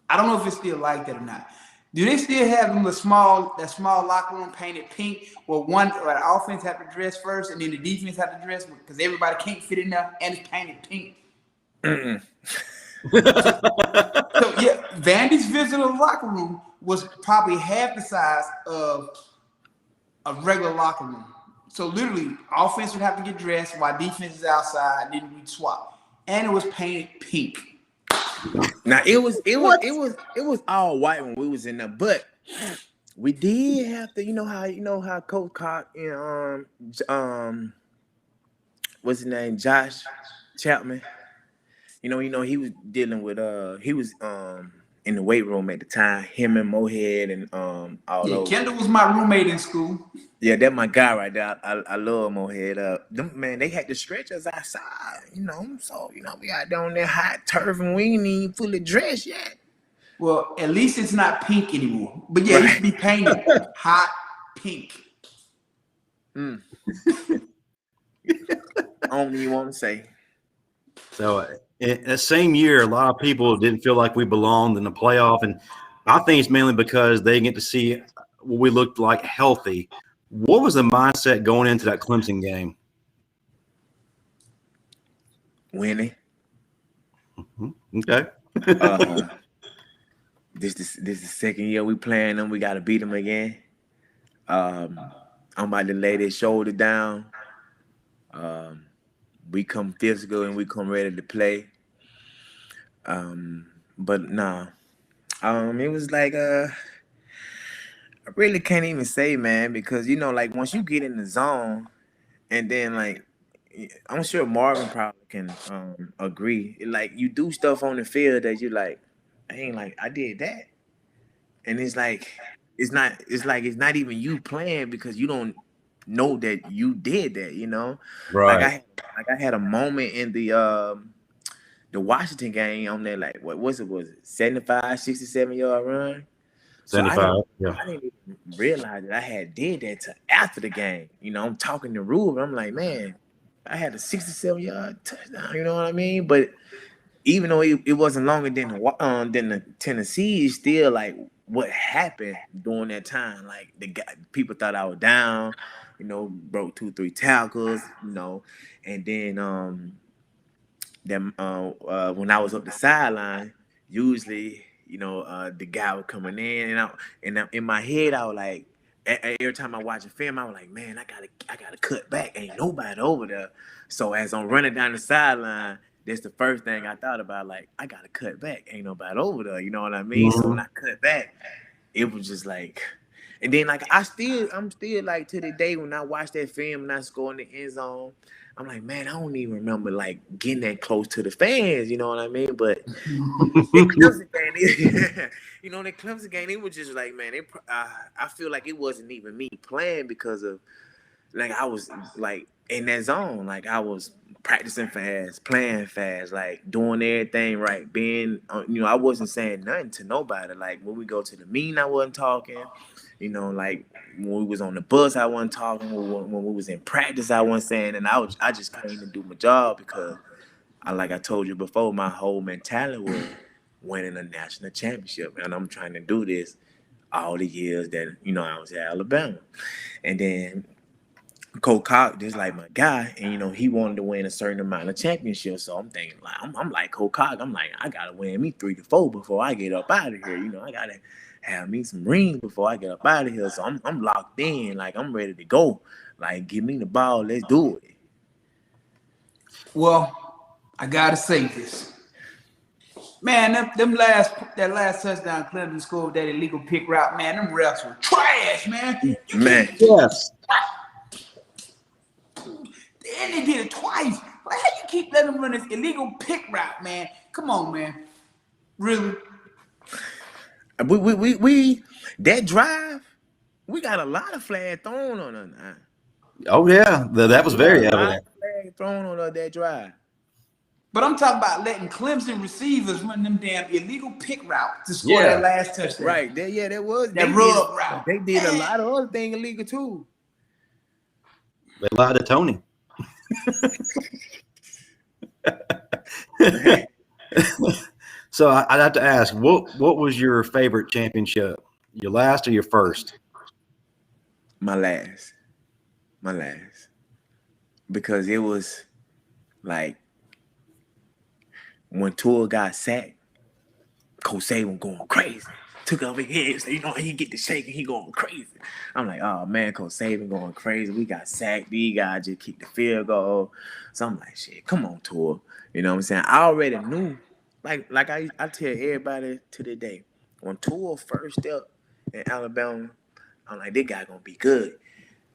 I don't know if it's still like that or not. Do they still have that small locker room painted pink where the offense have to dress first and then the defense have to dress because everybody can't fit in there and it's painted pink? So, yeah, Vandy's visitor locker room was probably half the size of a regular locker room. So literally, offense would have to get dressed while defense is outside, and then we'd swap. And it was painted pink. Now it was all white when we was in there, but we did have to, how Coach Cock and what's his name, Josh Chapman. He was dealing with he was in the weight room at the time. Him and Mohead and all those. Kendall was my roommate in school. Yeah, that's my guy right there. I love Mohead. Man, they had to stretch us outside, So we out there on that hot turf and we ain't even fully dressed yet. Well, at least it's not pink anymore. But yeah, it used to be painted hot pink. I don't even want to say. So in the same year, a lot of people didn't feel like we belonged in the playoff, and I think it's mainly because they get to see what we looked like healthy. What was the mindset going into that Clemson game? Winning. Mm-hmm. Okay. This is the second year we playing them. We got to beat them again. I'm about to lay their shoulder down. We come physical and we come ready to play. But nah. It was like I really can't even say, man, because like once you get in the zone, and then like I'm sure Marvin probably can agree. Like you do stuff on the field that you like, I did that, and it's not even you playing because you don't know that you did that, Right. Like I had a moment in the Washington game on there, like what was it 75, 67-yard run. 75. So I didn't even realize that I had did that till after the game. I'm talking to Rube. I'm like, man, I had a 67-yard touchdown. You know what I mean? But even though it wasn't longer than the Tennessee, it's still like what happened during that time. Like people thought I was down. Broke 2-3 tackles. And then when I was up the sideline, usually. The guy was coming in, and in my head, I was like, every time I watch a film, I was like, man, I gotta cut back. Ain't nobody over there. So as I'm running down the sideline, that's the first thing I thought about. Like, I gotta cut back. Ain't nobody over there. You know what I mean? Mm-hmm. So when I cut back, it was just like, and then like I'm still like to the day when I watch that film and I score in the end zone. I'm like, man, I don't even remember like getting that close to the fans, you know what I mean? But the Clemson game, it was just like, man, I feel like it wasn't even me playing because of like I was like in that zone, like I was practicing fast, playing fast, like doing everything right, being I wasn't saying nothing to nobody. Like when we go to the meeting, I wasn't talking. You know, like when we was on the bus, I wasn't talking. When we was in practice, I wasn't saying. And I just came to do my job because, like I told you before, my whole mentality was winning a national championship, and I'm trying to do this all the years that I was at Alabama, and then Coach Cox just like my guy, and he wanted to win a certain amount of championships. So I'm thinking like I'm like Coach Cox. I'm like I gotta win me 3 to 4 before I get up out of here. I gotta have me some rings before I get up out of here. So I'm locked in. Like I'm ready to go. Like give me the ball. Let's do it. Well, I gotta say this. Man, that last touchdown Clemson scored with that illegal pick route, man, them refs were trash, man. Yes. And they did it twice. Like, how you keep letting them run this illegal pick route, man? Come on, man. Really? We that drive, we got a lot of flags thrown on us now. Oh yeah, that was very evident. Flag thrown on us that drive. But I'm talking about letting Clemson receivers run them damn illegal pick route to score that last touchdown. Right. That was that rub route. They did a lot of other things illegal too. They lied to Tony. So I'd have to ask, what was your favorite championship? Your last or your first? My last. Because it was like when Tua got sacked, Coach Saban going crazy. Took over his head, so he get to shaking, he going crazy. I'm like, oh man, Coach Saban going crazy. We got sacked. These guys just kicked the field goal. So I'm like, shit, come on, Tua. You know what I'm saying? I already knew, like I tell everybody to this day, when Tua first stepped in Alabama, I'm like, this guy gonna be good.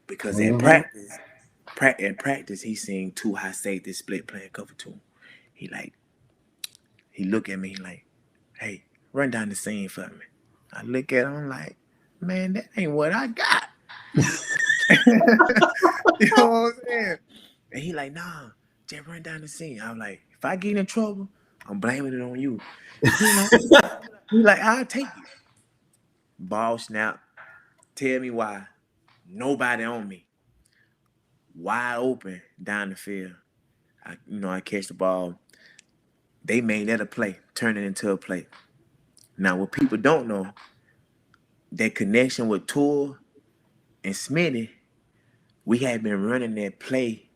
Because in practice, he seen 2 high safety split playing cover 2. He look at me like, hey, run down the seam for me. I look at him, I'm like, man, that ain't what I got. You know what I'm saying? And he like, nah, just run down the seam. I'm like, if I get in trouble, I'm blaming it on you. He like, I'll take you. Ball snap. Tell me why. Nobody on me. Wide open down the field. I catch the ball. They made that a play, turn it into a play. Now, what people don't know, that connection with Tua and Smitty, we had been running that play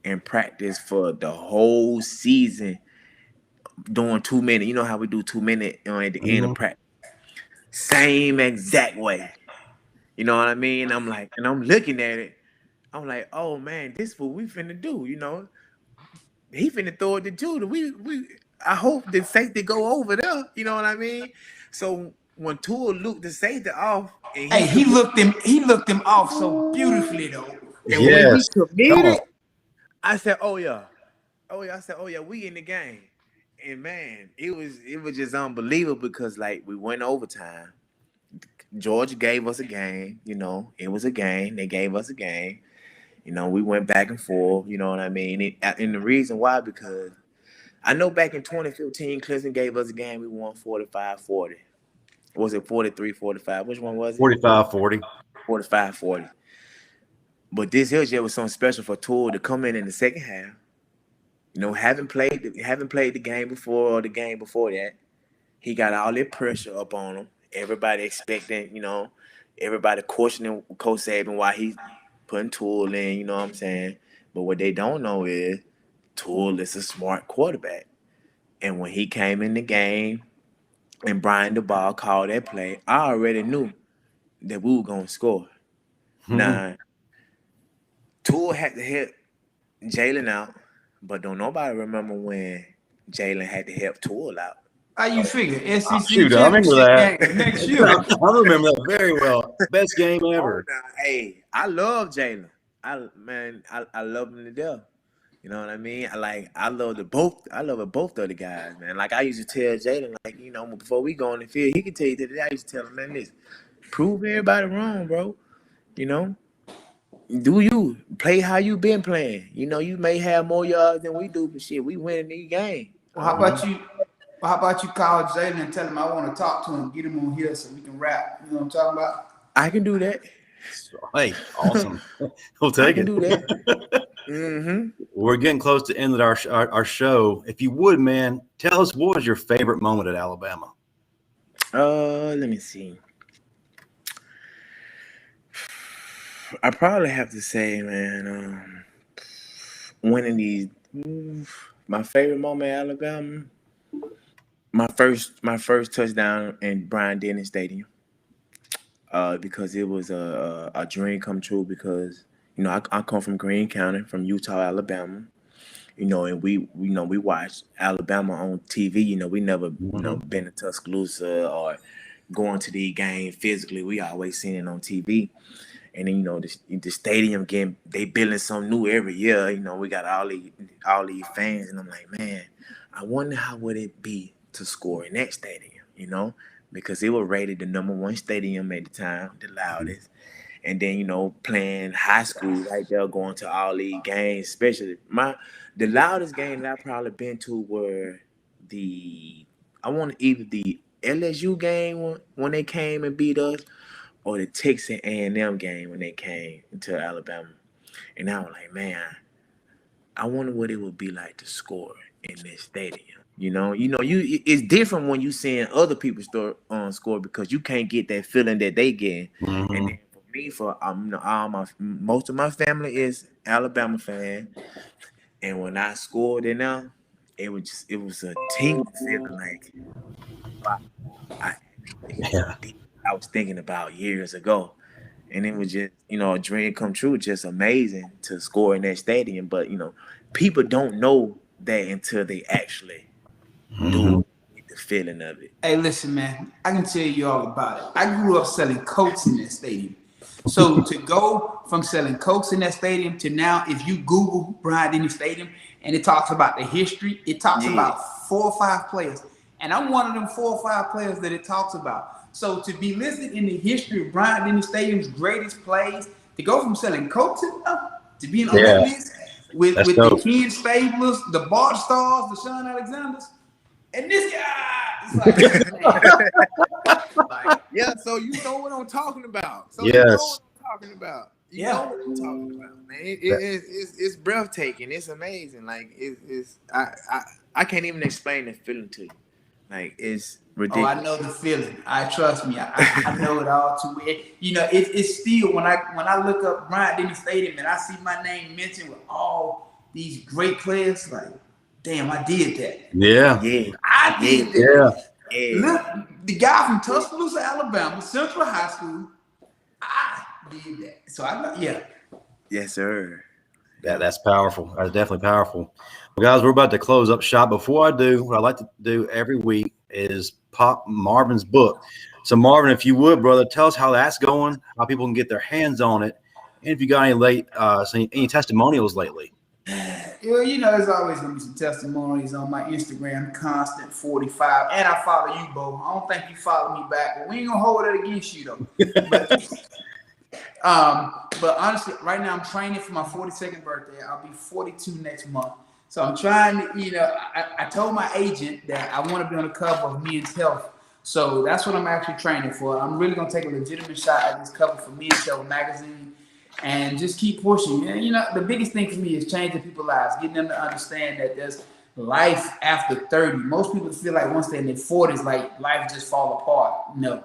in practice for the whole season, doing 2 minutes. You know how we do 2 minutes at the end of practice? Same exact way. You know what I mean? I'm like, and I'm looking at it. I'm like, oh man, this is what we finna do. He finna throw it to Judah. I hope the safety go over there. You know what I mean? So when Tua looked the safety off, and he looked him off so beautifully though. And when he committed, I said, oh yeah. I said, oh yeah, we in the game. And man, it was just unbelievable because like we went overtime. Georgia gave us a game. It was a game. They gave us a game. We went back and forth. You know what I mean? And the reason why, because I know back in 2015, Clemson gave us a game. We won 45-40. Was it 43-45? Which one was it? 45-40. 45-40. But this here just was something special for Tua to come in the second half. Haven't played the game before or the game before that. He got all that pressure up on him. Everybody expecting, everybody questioning Coach Saban why he's putting Tua in, you know what I'm saying? But what they don't know is Tua is a smart quarterback. And when he came in the game and Brian DeBall called that play, I already knew that we were going to score. Now, Tua had to hit Jalen out, but don't nobody remember when Jalen had to help Tua out. How you figure? SEC Shoot, I remember that. Next year. I remember that very well. Best game ever. Hey, I love Jalen. I love him to death. You know what I mean? I love both of the guys, man. Like I used to tell Jalen, like, before we go on the field, he could tell you that I used to tell him, man, listen, prove everybody wrong, bro. Do you play how you been playing? You may have more yards than we do, but shit, we winning these games. Well, how about you call Jalen and tell him I want to talk to him, get him on here so we can rap? You know what I'm talking about? I can do that. Hey, awesome. We'll I take can it. do that. Mm-hmm. We're getting close to the end of our show. If you would, man, tell us what was your favorite moment at Alabama? Let me see. I probably have to say, man, winning these. My favorite moment at Alabama. My first touchdown in Bryant-Denny Stadium. Because it was a dream come true. Because I come from Greene County, from Utah, Alabama. And we watched Alabama on TV. We never been to Tuscaloosa or going to the game physically. We always seen it on TV. And then the stadium again, they building something new every year. We got all these fans, and I'm like, man, I wonder how would it be to score in that stadium. Because it was rated the #1 stadium at the time, the loudest. And then playing high school right there, going to all these games, especially the loudest game that I probably been to were either the LSU game when they came and beat us, or the Texas A&M game when they came to Alabama. And I was like, man, I wonder what it would be like to score in this stadium. It's different when you seeing other people score because you can't get that feeling that they get. Mm-hmm. And then for me, most of my family is Alabama fan, and when I scored in them, it was a tingle feeling like I was thinking about years ago. And it was just, a dream come true, just amazing to score in that stadium. But, people don't know that until they actually do get the feeling of it. Hey, listen, man, I can tell you all about it. I grew up selling Cokes in that stadium. So to go from selling Cokes in that stadium to now, if you Google Bryant-Denny Stadium and it talks about the history, it talks about 4 or 5 players. And I'm one of them 4 or 5 players that it talks about. So to be listed in the history of Bryant-Denny Stadium's greatest plays, to go from selling Coke to being on that list with the Ken Stablers, the Bart Stars, the Sean Alexanders, and this guy is like, yeah, so you know what I'm talking about. You know what I'm talking about. You know what I'm talking about, man. It's breathtaking. It's amazing. Like I can't even explain the feeling to you. Like it's ridiculous. Oh, I know the feeling. Trust me. I know it all too well. It's still when I look up Bryant-Denny Stadium and I see my name mentioned with all these great players, like, damn, I did that. Yeah. I did that. Yeah. Look, the guy from Tuscaloosa, Alabama, Central High School, I did that. So I know, Yes, sir. That's powerful. That's definitely powerful. Well, guys, we're about to close up shop. Before I do, what I like to do every week is pop Marvin's book. So, Marvin, if you would, brother, tell us how that's going, how people can get their hands on it, and if you got any testimonials lately. Well, there's always going to be some testimonies on my Instagram, Constant45, and I follow you, Bo. I don't think you follow me back, but we ain't going to hold it against you, though. But honestly, right now I'm training for my 42nd birthday. I'll be 42 next month. So I'm trying to, I told my agent that I want to be on the cover of Men's Health. So that's what I'm actually training for. I'm really going to take a legitimate shot at this cover for Men's Health magazine and just keep pushing. And, the biggest thing for me is changing people's lives, getting them to understand that there's life after 30. Most people feel like once they're in their 40s, like life just fall apart. No,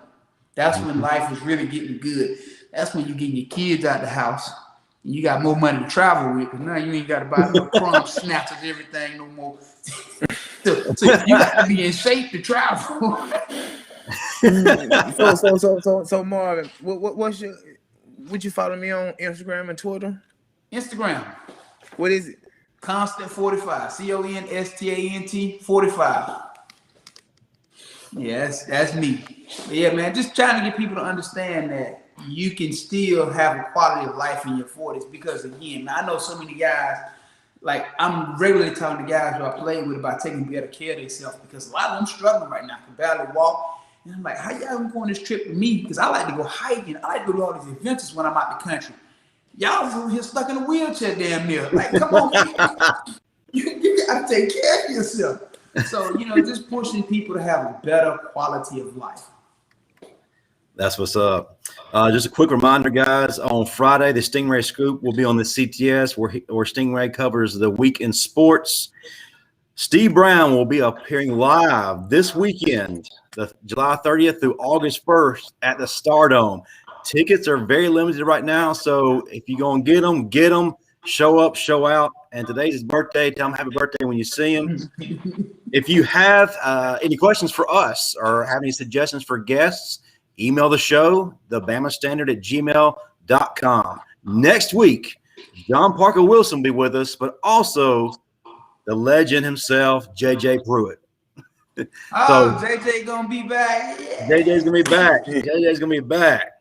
that's when life is really getting good. That's when you're getting your kids out the house. And you got more money to travel with, because now you ain't got to buy no crumb snatchers, everything no more. so you got to be in shape to travel. So Marvin, would you follow me on Instagram and Twitter? Instagram. What is it? Constant45. CONSTANT 45. Yeah, that's me. But yeah, man, just trying to get people to understand that you can still have a quality of life in your 40s, because again, I know so many guys, like I'm regularly talking to guys who I play with about taking better care of themselves, because a lot of them struggling right now, can barely walk. And I'm like, how y'all gonna go on this trip with me? Because I like to go hiking, I like to go to all these adventures when I'm out the country. Y'all over here stuck in a wheelchair damn near. Like, come on, you gotta take care of yourself. So, just pushing people to have a better quality of life. That's what's up. Just a quick reminder, guys, on Friday, the Stingray Scoop will be on the CTS where Stingray covers the week in sports. Steve Brown will be appearing live this weekend, the July 30th through August 1st at the Stardome. Tickets are very limited right now, so if you're going to get them, show up, show out. And today's his birthday. Tell him happy birthday when you see him. If you have any questions for us or have any suggestions for guests, email the show, thebamastandard@gmail.com. Next week, John Parker Wilson will be with us, but also the legend himself, J.J. Pruitt. JJ gonna be back. Yeah. JJ's gonna be back. JJ's gonna be back.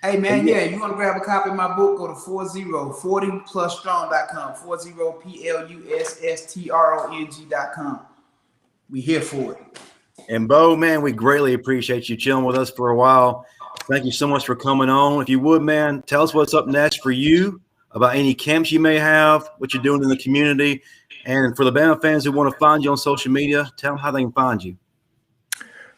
Hey man, you want to grab a copy of my book? Go to 40plusstrong.com. 40plusstrong.com. We here for it. And Bo, man, we greatly appreciate you chilling with us for a while. Thank you so much for coming on. If you would, man, tell us what's up next for you, about any camps you may have, what you're doing in the community. And for the Bama fans who want to find you on social media, tell them how they can find you.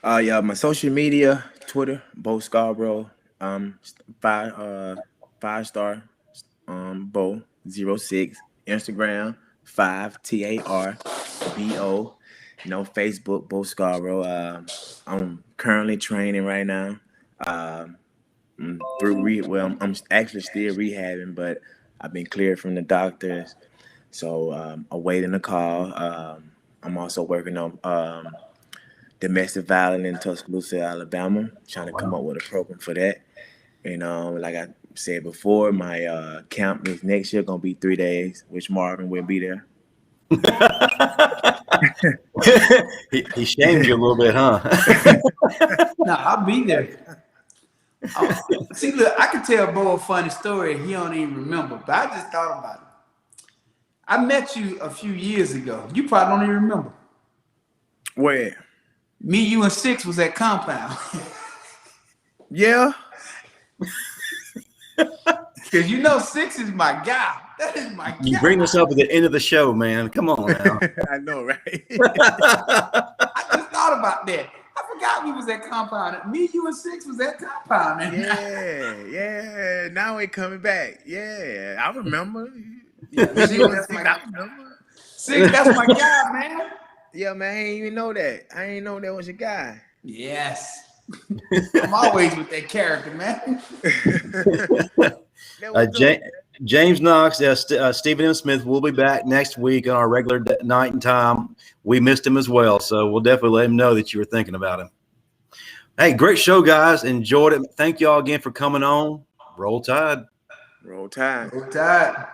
My social media, Twitter, Bo Scarbrough, 5-star, Bo 06, Instagram 5TARBO, Facebook Bo Scarbrough. I'm currently training right now. I'm actually still rehabbing, but I've been cleared from the doctors, so awaiting a call. I'm also working on domestic violence in Tuscaloosa, Alabama, trying to come up with a program for that. Like I said before, my camp is next year gonna be 3 days, which Marvin will be there. he shamed you a little bit, huh? No, I'll be there. See, look, I can tell Bo a funny story. He don't even remember, but I just thought about it. I met you a few years ago. You probably don't even remember. Where? Me, you, and Six was at Compound. Yeah. Because Six is my guy. That is my guy. You bring this up at the end of the show, man. Come on now. I know, right? I just thought about that. I forgot we was at Compound. Me, you, and Six was at Compound. Yeah. Now we coming back. Yeah, I remember. Six, that's my guy, man. Yeah, man, I ain't even know that. I ain't know that was your guy. Yes. I'm always with that character, man. James Knox, Stephen M. Smith will be back next week on our regular night and time. We missed him as well, so we'll definitely let him know that you were thinking about him. Hey, great show, guys. Enjoyed it. Thank you all again for coming on. Roll Tide. Roll Tide. Roll Tide.